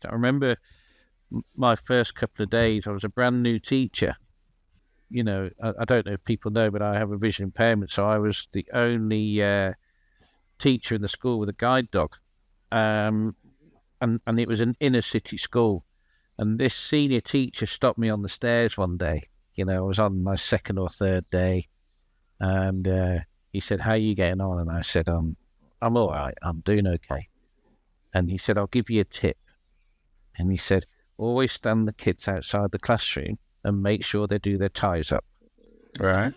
I remember my first couple of days, I was a brand new teacher. I don't know if people know, but I have a vision impairment, so I was the only teacher in the school with a guide dog. Um, and it was an inner city school. And this senior teacher stopped me on the stairs one day. I was on my second or third day, and he said, "How are you getting on?" And I said, I'm all right. I'm doing okay." And he said, "I'll give you a tip." And he said, "Always stand the kids outside the classroom and make sure they do their ties up." Right.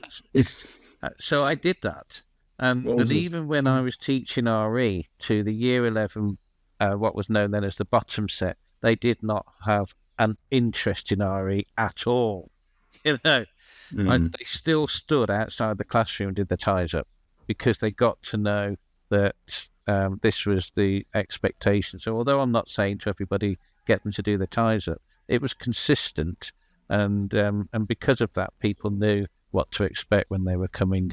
So I did that. What And was his? even when I was teaching RE to the year 11, what was known then as the bottom set, they did not have an interest in RE at all. You know, Mm. they still stood outside the classroom and did their ties up because they got to know that this was the expectation. So although I'm not saying to everybody, get them to do their ties up, it was consistent. And because of that, people knew what to expect when they were coming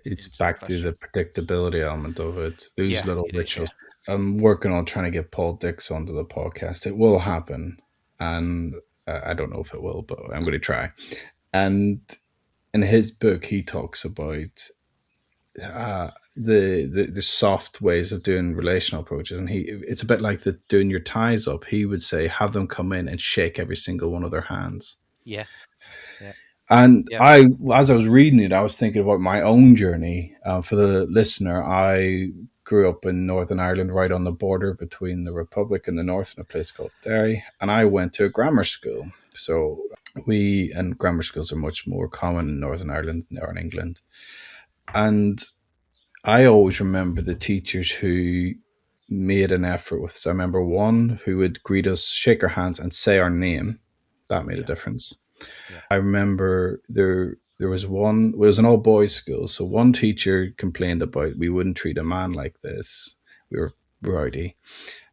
It's into the back to the classroom. predictability element of it. Those Yeah, little it is. Yeah. rituals. I'm working on trying to get Paul Dix onto the podcast. It will happen, and I don't know if it will, but I'm going to try. And in his book, he talks about the soft ways of doing relational approaches, and it's a bit like the doing your ties up. He would say, have them come in and shake every single one of their hands. Yeah. Yeah. And Yeah. as I was reading it, I was thinking about my own journey. For the listener, I grew up in Northern Ireland, right on the border between the Republic and the North, in a place called Derry. And I went to a grammar school. So and grammar schools are much more common in Northern Ireland than they are in England. And I always remember the teachers who made an effort with us. I remember one who would greet us, shake our hands, and say our name. That made a Yeah. difference. Yeah. I remember there was one. It was an all boys school, so one teacher complained about we wouldn't treat a man like this. We were rowdy.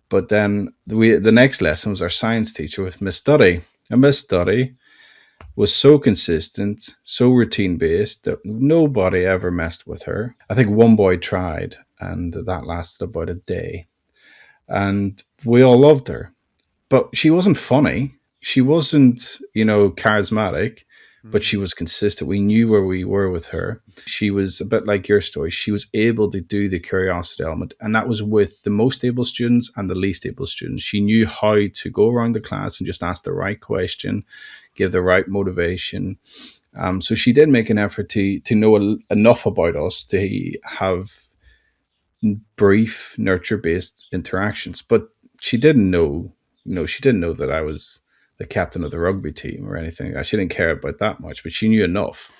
But then the next lesson was our science teacher with Miss Study. And Miss Study was so consistent, so routine based that nobody ever messed with her. I think one boy tried, and that lasted about a day. And we all loved her. But she wasn't funny. She wasn't, charismatic, but Mm. she was consistent. We knew where we were with her. She was a bit like your story. She was able to do the curiosity element, and that was with the most able students and the least able students. She knew how to go around the class and just ask the right question, give the right motivation. So she did make an effort to know enough about us to have brief nurture based interactions, but she didn't know. She didn't know that I was the captain of the rugby team or anything. She didn't care about that much, but she knew enough.